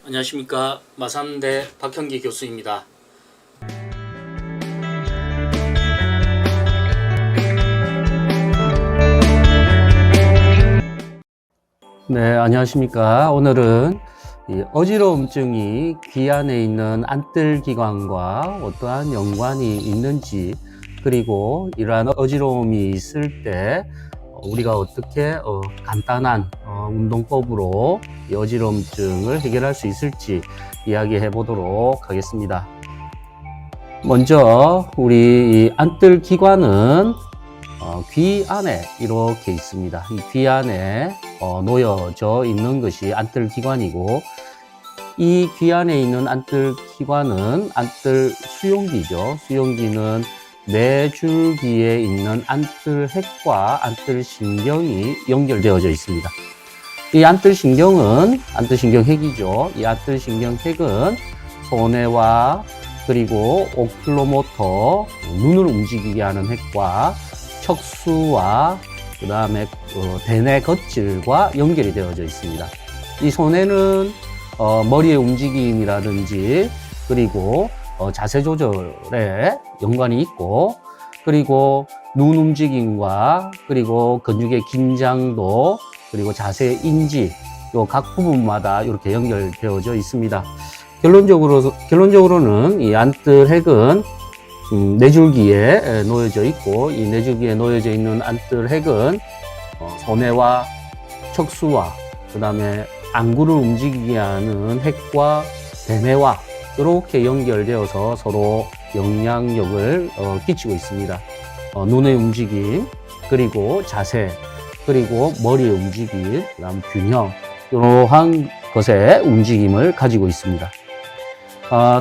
안녕하십니까. 마산대 박형기 교수입니다. 네, 안녕하십니까. 오늘은 이 어지러움증이 귀 안에 있는 안뜰기관과 어떠한 연관이 있는지, 그리고 이러한 어지러움이 있을 때 우리가 어떻게 간단한 운동법으로 이 어지러움증을 해결할 수 있을지 이야기해 보도록 하겠습니다. 먼저 우리 이 안뜰기관은 귀 안에 이렇게 있습니다. 이 귀 안에 놓여져 있는 것이 안뜰기관이고, 이 귀 안에 있는 안뜰기관은 안뜰 수용기죠. 수용기는 네 줄기에 있는 안뜰핵과 안뜰신경이 연결되어져 있습니다. 이 안뜰신경은 안뜰신경핵이죠. 이 안뜰신경핵은 소뇌와 그리고 오큘로모터, 눈을 움직이게 하는 핵과 척수와 그 다음에 대뇌 겉질과 연결이 되어져 있습니다. 이 소뇌는 머리의 움직임이라든지 그리고 자세 조절에 연관이 있고, 그리고 눈 움직임과 그리고 근육의 긴장도 그리고 자세 인지 요 각 부분마다 이렇게 연결되어져 있습니다. 결론적으로는 이 안뜰핵은 네 줄기에 놓여져 있고, 이 네 줄기에 놓여져 있는 안뜰핵은 소뇌와 척수와 그 다음에 안구를 움직이게 하는 핵과 대뇌와 이렇게 연결되어서 서로 영향력을 끼치고 있습니다. 눈의 움직임, 그리고 자세, 그리고 머리의 움직임, 그 다음 균형, 이러한 것의 움직임을 가지고 있습니다.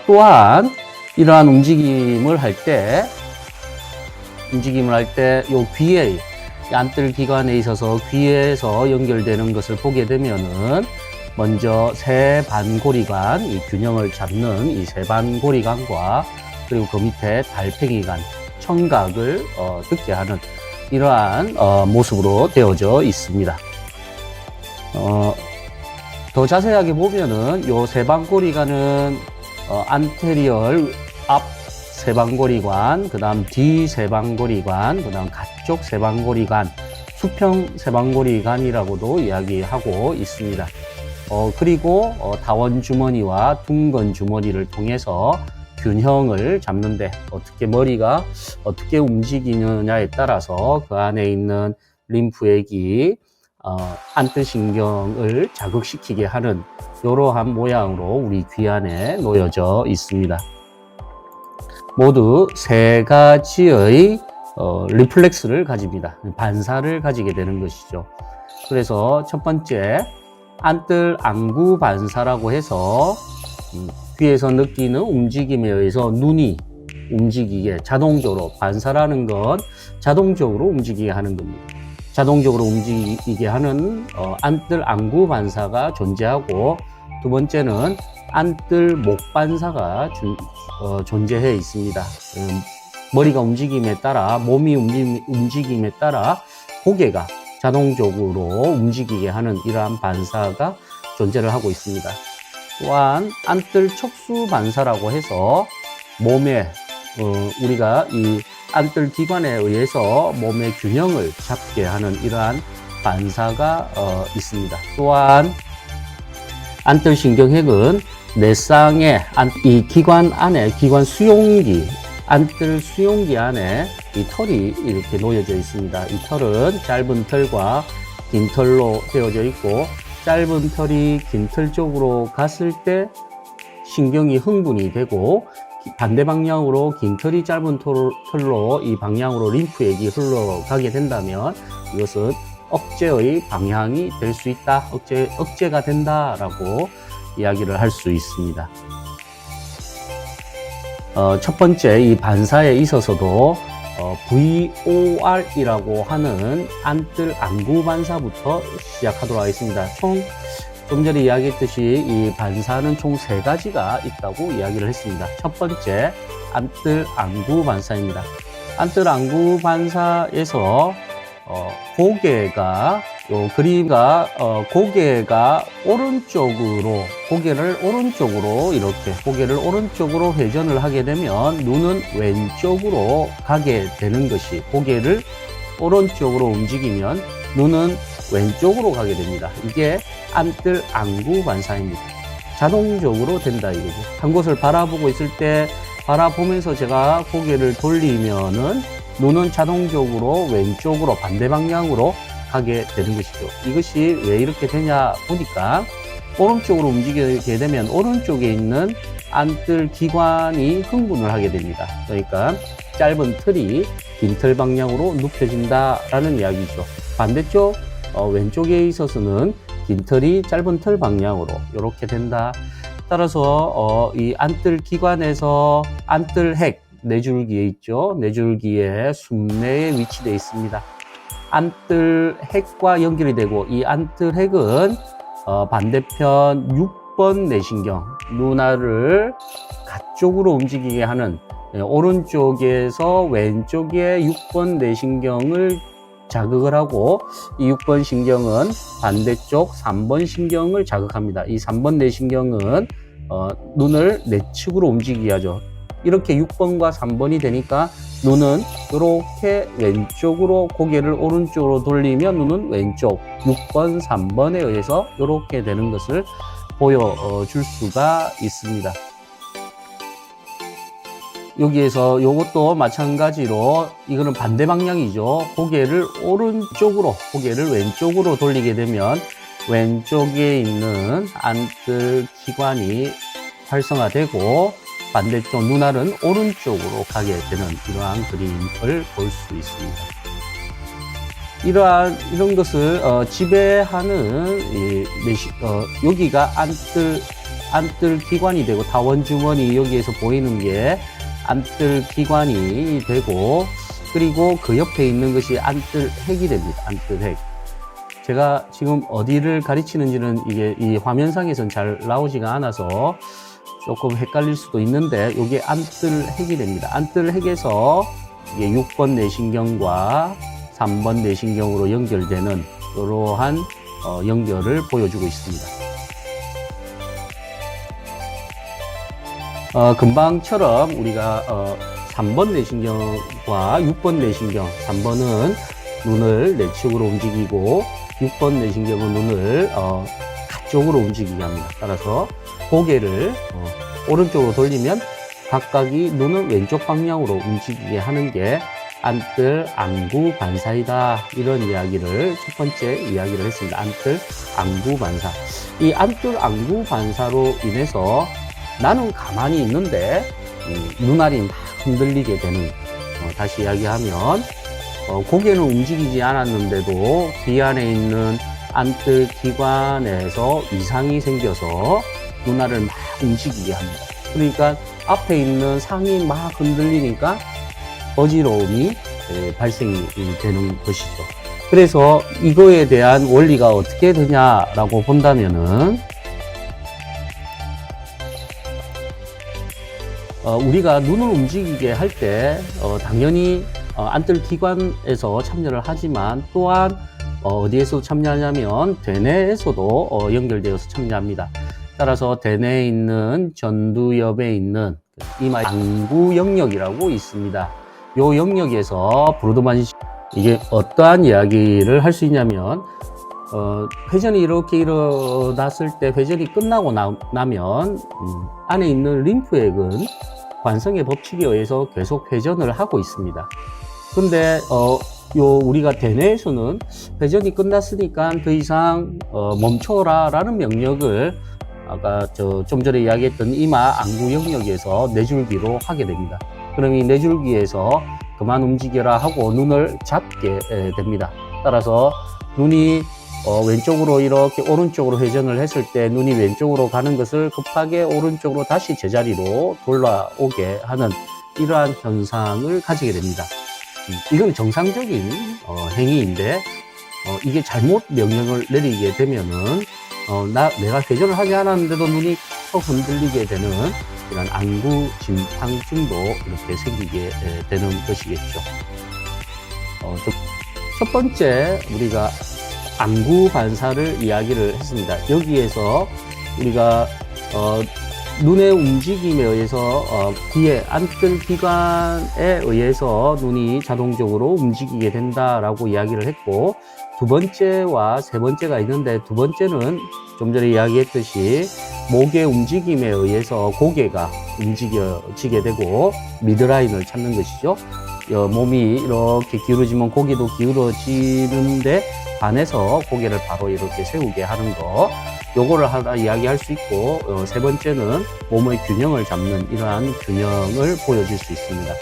또한 이러한 움직임을 할 때 요 귀에, 안뜰기관에 있어서 귀에서 연결되는 것을 보게 되면은 먼저 세반고리관, 이 균형을 잡는 이 세반고리관과 그리고 그 밑에 달팽이관, 청각을 듣게 하는 이러한 모습으로 되어져 있습니다. 더 자세하게 보면은 요 세반고리관은 안테리얼 앞 세반고리관, 그 다음 뒤 세반고리관, 그 다음 가쪽 세반고리관, 수평 세반고리관이라고도 이야기하고 있습니다. 그리고 다원 주머니와 둥근 주머니를 통해서 균형을 잡는데, 어떻게 머리가 어떻게 움직이느냐에 따라서 그 안에 있는 림프액이 안뜰신경을 자극시키게 하는 이러한 모양으로 우리 귀 안에 놓여져 있습니다. 모두 세 가지의 리플렉스를 가집니다. 반사를 가지게 되는 것이죠. 그래서 첫 번째, 안뜰 안구 반사라고 해서 귀에서 느끼는 움직임에 의해서 눈이 움직이게 자동적으로, 반사라는 건 자동적으로 움직이게 하는 겁니다. 자동적으로 움직이게 하는 안뜰 안구 반사가 존재하고, 두 번째는 안뜰 목 반사가 존재해 있습니다. 머리가 움직임에 따라, 몸이 움직임에 따라 고개가 자동적으로 움직이게 하는 이러한 반사가 존재를 하고 있습니다. 또한 안뜰 척수 반사라고 해서 몸에 우리가 이 안뜰 기관에 의해서 몸의 균형을 잡게 하는 이러한 반사가 있습니다. 또한 안뜰 신경핵은 뇌쌍의 이 기관 안에, 기관 수용기, 안뜰 수용기 안에 이 털이 이렇게 놓여져 있습니다. 이 털은 짧은 털과 긴 털로 되어져 있고, 짧은 털이 긴 털 쪽으로 갔을 때 신경이 흥분이 되고, 반대 방향으로 긴 털이 짧은 털로 이 방향으로 림프액이 흘러가게 된다면 이것은 억제의 방향이 될 수 있다, 억제가 된다라고 이야기를 할 수 있습니다. 첫 번째, 이 반사에 있어서도 VOR이라고 하는 안뜰 안구 반사부터 시작하도록 하겠습니다. 좀 전에 이야기했듯이 이 반사는 총 세 가지가 있다고 이야기를 했습니다. 첫 번째, 안뜰 안구 반사입니다. 안뜰 안구 반사에서 고개가 고개가 오른쪽으로, 고개를 오른쪽으로 회전을 하게 되면 눈은 왼쪽으로 가게 되는 것이, 고개를 오른쪽으로 움직이면 눈은 왼쪽으로 가게 됩니다. 이게 안뜰 안구 반사입니다. 자동적으로 된다 이거죠. 한 곳을 바라보고 있을 때 바라보면서 제가 고개를 돌리면은 눈은 자동적으로 왼쪽으로, 반대 방향으로 가게 되는 것이죠. 이것이 왜 이렇게 되냐 보니까 오른쪽으로 움직이게 되면 오른쪽에 있는 안뜰 기관이 흥분을 하게 됩니다. 그러니까 짧은 틀이 긴 틀 방향으로 눕혀진다라는 이야기죠. 반대쪽 왼쪽에 있어서는 긴 틀이 짧은 틀 방향으로 이렇게 된다. 따라서 이 안뜰 기관에서 안뜰 핵, 뇌줄기에 있죠. 뇌줄기의 숨내에 위치되어 있습니다. 안뜰 핵과 연결이 되고, 이 안뜰 핵은 반대편 6번 뇌신경, 눈알을 가쪽으로 움직이게 하는, 오른쪽에서 왼쪽에 6번 뇌신경을 자극을 하고, 이 6번 신경은 반대쪽 3번 신경을 자극합니다. 이 3번 뇌신경은 눈을 내측으로 움직이게 하죠. 이렇게 6번과 3번이 되니까 눈은 이렇게 왼쪽으로, 고개를 오른쪽으로 돌리면 눈은 왼쪽, 6번, 3번에 의해서 이렇게 되는 것을 보여줄 수가 있습니다. 여기에서 이것도 마찬가지로 이거는 반대 방향이죠. 고개를 왼쪽으로 돌리게 되면 왼쪽에 있는 안뜰 기관이 활성화되고, 반대쪽 눈알은 오른쪽으로 가게 되는 이러한 그림을 볼 수 있습니다. 이런 것을 지배하는 여기가 안뜰 기관이 되고, 다원 주머니 여기에서 보이는 게 안뜰 기관이 되고, 그리고 그 옆에 있는 것이 안뜰 핵이 됩니다. 안뜰 핵. 제가 지금 어디를 가르치는지는 이게 이 화면상에서는 잘 나오지가 않아서 조금 헷갈릴 수도 있는데, 이게 안뜰 핵이 됩니다. 안뜰 핵에서 이게 6번 뇌신경과 3번 뇌신경으로 연결되는 이러한 연결을 보여주고 있습니다. 금방처럼 우리가 3번 뇌신경과 6번 뇌신경, 3번은 눈을 내측으로 움직이고 6번 뇌신경은 눈을 가쪽으로 움직이게 합니다. 따라서 고개를 오른쪽으로 돌리면 각각이 눈을 왼쪽 방향으로 움직이게 하는 게 안뜰 안구 반사이다. 이런 이야기를 첫 번째 이야기를 했습니다. 안뜰 안구 반사. 이 안뜰 안구 반사로 인해서 나는 가만히 있는데 눈알이 막 흔들리게 되는, 다시 이야기하면 고개는 움직이지 않았는데도 귀 안에 있는 안뜰 기관에서 이상이 생겨서 눈알을 막 움직이게 합니다. 그러니까 앞에 있는 상이 막 흔들리니까 어지러움이 발생이 되는 것이죠. 그래서 이거에 대한 원리가 어떻게 되냐라고 본다면은, 우리가 눈을 움직이게 할 때 당연히 안뜰 기관에서 참여를 하지만, 또한 어디에서 참여하냐면 대뇌에서도 연결되어서 참여합니다. 따라서 대뇌에 있는 전두엽에 있는 이마 안구 영역이라고 있습니다. 이 영역에서 브로드만, 이게 어떠한 이야기를 할 수 있냐면, 회전이 이렇게 일어났을 때, 회전이 끝나고 나면 안에 있는 림프액은 관성의 법칙에 의해서 계속 회전을 하고 있습니다. 근데 우리가 대뇌에서는 회전이 끝났으니까 더 이상 멈춰라 라는 명령을 아까 좀 전에 이야기했던 이마 안구 영역에서 뇌줄기로 하게 됩니다. 그럼 이 뇌줄기에서 그만 움직여라 하고 눈을 잡게 됩니다. 따라서 눈이 왼쪽으로 이렇게 오른쪽으로 회전을 했을 때 눈이 왼쪽으로 가는 것을 급하게 오른쪽으로 다시 제자리로 돌아오게 하는 이러한 현상을 가지게 됩니다. 이건 정상적인 행위인데, 이게 잘못 명령을 내리게 되면은 내가 회전을 하지 않았는데도 눈이 계속 흔들리게 되는 이런 안구 진탕증도 이렇게 생기게 되는 것이겠죠. 첫 번째 우리가 안구 반사를 이야기를 했습니다. 여기에서 우리가 눈의 움직임에 의해서 뒤에 안뜰 기관에 의해서 눈이 자동적으로 움직이게 된다라고 이야기를 했고, 두 번째와 세 번째가 있는데, 두 번째는 좀 전에 이야기했듯이 목의 움직임에 의해서 고개가 움직여지게 되고 미드라인을 찾는 것이죠. 몸이 이렇게 기울어지면 고개도 기울어지는데 반해서 고개를 바로 이렇게 세우게 하는 거, 요거를 하나 이야기할 수 있고, 세 번째는 몸의 균형을 잡는 이러한 균형을 보여줄 수 있습니다.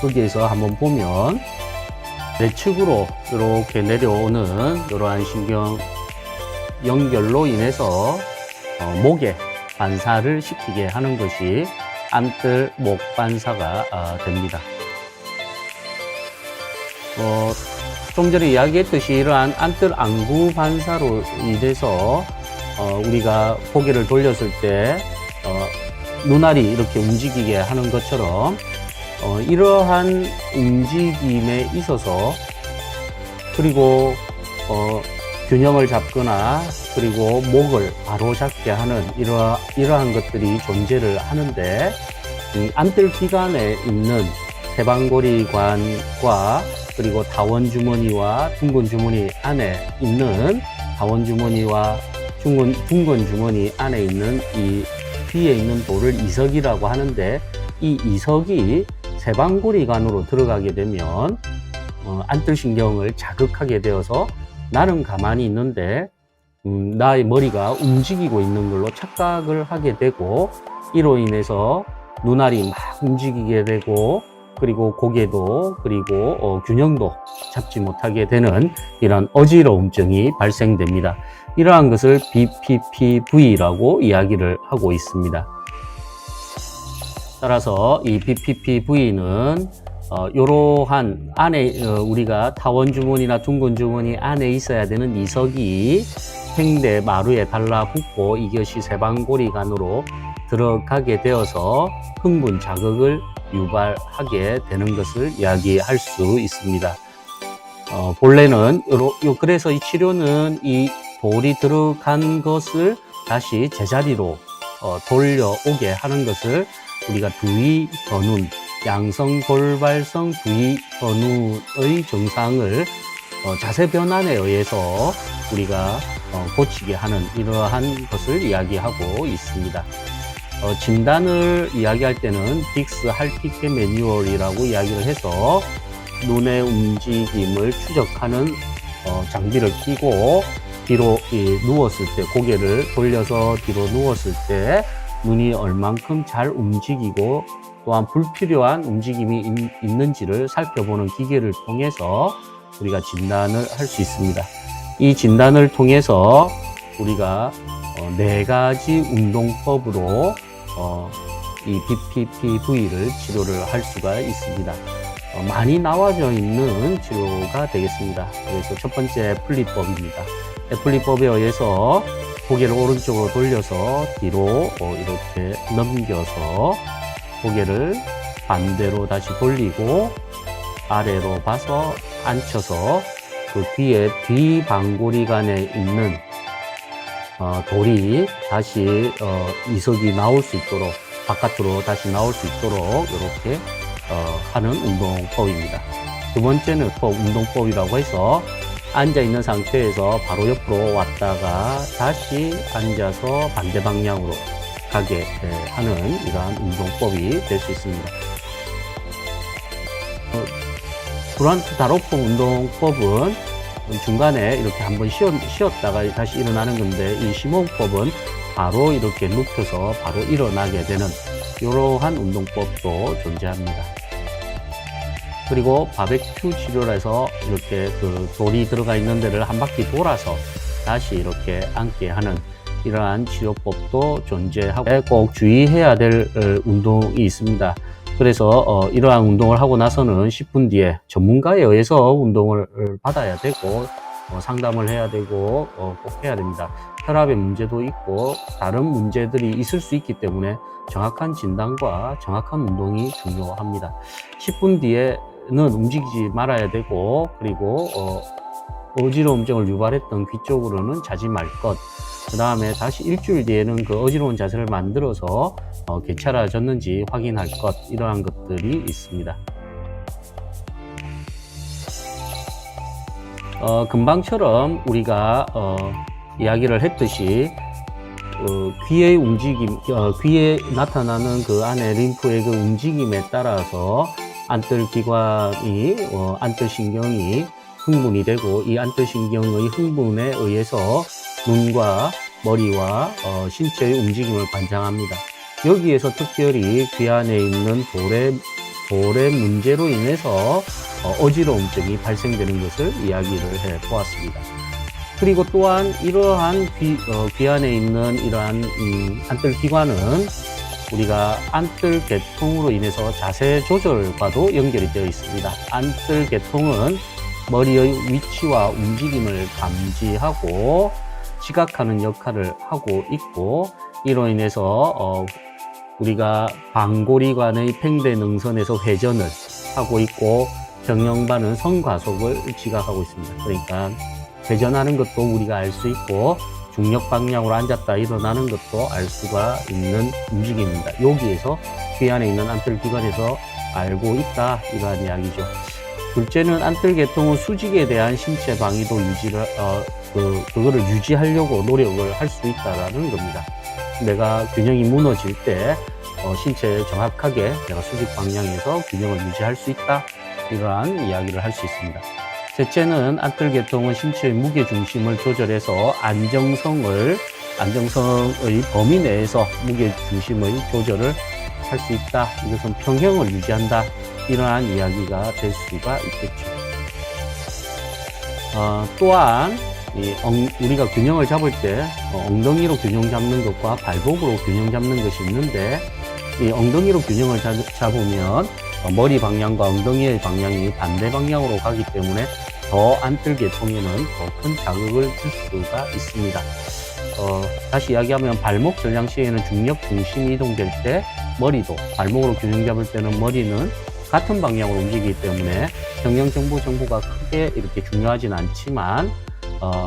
거기에서 한번 보면 내측으로 이렇게 내려오는 이러한 신경 연결로 인해서 목에 반사를 시키게 하는 것이 안뜰 목 반사가 됩니다. 좀 전에 이야기했듯이 이러한 안뜰 안구 반사로 인해서 우리가 고개를 돌렸을 때 눈알이 이렇게 움직이게 하는 것처럼 이러한 움직임에 있어서, 그리고 균형을 잡거나 그리고 목을 바로 잡게 하는 이러한 것들이 존재를 하는데, 이 안뜰 기관에 있는 세방고리관과 그리고 다원주머니와 둥근주머니 안에 있는 다원주머니와 둥근주머니 안에 있는 이 뒤에 있는 돌을 이석이라고 하는데, 이 이석이 세방고리관으로 들어가게 되면 안뜰신경을 자극하게 되어서 나는 가만히 있는데 나의 머리가 움직이고 있는 걸로 착각을 하게 되고, 이로 인해서 눈알이 막 움직이게 되고, 그리고 고개도 그리고 균형도 잡지 못하게 되는 이런 어지러움증이 발생됩니다. 이러한 것을 BPPV라고 이야기를 하고 있습니다. 따라서 이 BPPV는 이러한 안에 우리가 타원주머니나 둥근주머니 안에 있어야 되는 이석이 횡대 마루에 달라붙고 이것이 세방고리관으로 들어가게 되어서 흥분 자극을 유발하게 되는 것을 이야기할 수 있습니다. 본래는 그래서 이 치료는 이 돌이 들어간 것을 다시 제자리로 돌려오게 하는 것을 우리가 두위현운, 양성골발성 두위현운의 증상을 자세 변환에 의해서 우리가 고치게 하는 이러한 것을 이야기하고 있습니다. 진단을 이야기할 때는 딕스 할티케 매뉴얼이라고 이야기를 해서 눈의 움직임을 추적하는 장비를 끼고 뒤로 누웠을 때, 고개를 돌려서 뒤로 누웠을 때 눈이 얼만큼 잘 움직이고 또한 불필요한 움직임이 있는지를 살펴보는 기계를 통해서 우리가 진단을 할 수 있습니다. 이 진단을 통해서 우리가 4가지 운동법으로 이 BPPV를 치료를 할 수가 있습니다. 많이 나와져 있는 치료가 되겠습니다. 그래서 첫 번째 플립법입니다. 플립법에 의해서 고개를 오른쪽으로 돌려서 뒤로 이렇게 넘겨서 고개를 반대로 다시 돌리고 아래로 봐서 앉혀서 그 뒤에 뒤방고리관에 있는 돌이 다시 이석이 나올 수 있도록, 바깥으로 다시 나올 수 있도록 이렇게 하는 운동법입니다. 두 번째는 운동법이라고 해서 앉아 있는 상태에서 바로 옆으로 왔다가 다시 앉아서 반대 방향으로 가게 하는 이러한 운동법이 될 수 있습니다. 브란트 다로폼 운동법은 중간에 이렇게 한번 쉬었다가 다시 일어나는 건데, 이 시몬법은 바로 이렇게 눕혀서 바로 일어나게 되는 이러한 운동법도 존재합니다. 그리고 바베큐 치료라서 이렇게 그 돌이 들어가 있는 데를 한 바퀴 돌아서 다시 이렇게 앉게 하는 이러한 치료법도 존재하고, 꼭 주의해야 될 운동이 있습니다. 그래서 이러한 운동을 하고 나서는 10분 뒤에 전문가에 의해서 운동을 받아야 되고 상담을 해야 되고 꼭 해야 됩니다. 혈압의 문제도 있고 다른 문제들이 있을 수 있기 때문에 정확한 진단과 정확한 운동이 중요합니다. 10분 뒤에 움직이지 말아야 되고, 그리고 어지러움증을 유발했던 귀 쪽으로는 자지 말 것. 그 다음에 다시 일주일 뒤에는 그 어지러운 자세를 만들어서 괜찮아졌는지 확인할 것, 이러한 것들이 있습니다. 금방처럼 우리가 이야기를 했듯이 귀의 움직임, 귀에 나타나는 그 안에 림프의 그 움직임에 따라서 안뜰기관이, 안뜰신경이 흥분이 되고, 이 안뜰신경의 흥분에 의해서 눈과 머리와 신체의 움직임을 관장합니다. 여기에서 특별히 귀 안에 있는 볼의 문제로 인해서 어지러움증이 발생되는 것을 이야기를 해 보았습니다. 그리고 또한 이러한 귀 안에 있는 이러한 안뜰기관은 우리가 안뜰계통으로 인해서 자세 조절과도 연결이 되어 있습니다. 안뜰계통은 머리의 위치와 움직임을 감지하고 지각하는 역할을 하고 있고, 이로 인해서 우리가 방고리관의 팽대능선에서 회전을 하고 있고, 경영반은 성과속을 지각하고 있습니다. 그러니까 회전하는 것도 우리가 알 수 있고, 중력 방향으로 앉았다 일어나는 것도 알 수가 있는 움직임입니다. 여기에서 귀 안에 있는 안뜰기관에서 알고 있다, 이러한 이야기죠. 둘째는 안뜰계통은 수직에 대한 신체 방위도 그거를 유지하려고 노력을 할 수 있다라는 겁니다. 내가 균형이 무너질 때 신체에 정확하게 내가 수직 방향에서 균형을 유지할 수 있다, 이러한 이야기를 할 수 있습니다. 셋째는 안뜰계통은 신체의 무게중심을 조절해서 안정성의 범위 내에서 무게중심의 조절을 할 수 있다. 이것은 평형을 유지한다, 이러한 이야기가 될 수가 있겠죠. 또한 우리가 균형을 잡을 때 엉덩이로 균형 잡는 것과 발목으로 균형 잡는 것이 있는데, 이 엉덩이로 균형을 잡으면 머리 방향과 엉덩이의 방향이 반대 방향으로 가기 때문에 더 안뜰계통에는 더 큰 자극을 줄 수가 있습니다. 다시 이야기하면 발목 전량 시에는 중력 중심이 이동될 때 머리도 발목으로 균형 잡을 때는 머리는 같은 방향으로 움직이기 때문에 평형 정보가 크게 이렇게 중요하진 않지만,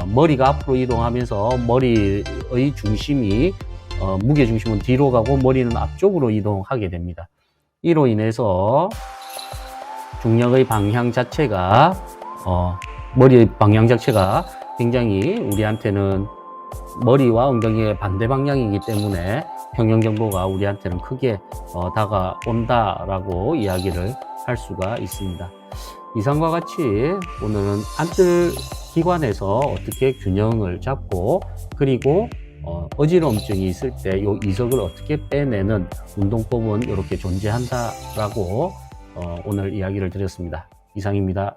머리가 앞으로 이동하면서 머리의 중심이 무게 중심은 뒤로 가고 머리는 앞쪽으로 이동하게 됩니다. 이로 인해서 중력의 방향 자체가 머리의 방향 자체가 굉장히 우리한테는 머리와 엉덩이의 반대 방향이기 때문에 평형 정보가 우리한테는 크게 다가온다라고 이야기를 할 수가 있습니다. 이상과 같이 오늘은 안뜰기관에서 어떻게 균형을 잡고, 그리고 어지러움증이 있을 때 이 이석을 어떻게 빼내는 운동법은 이렇게 존재한다라고 오늘 이야기를 드렸습니다. 이상입니다.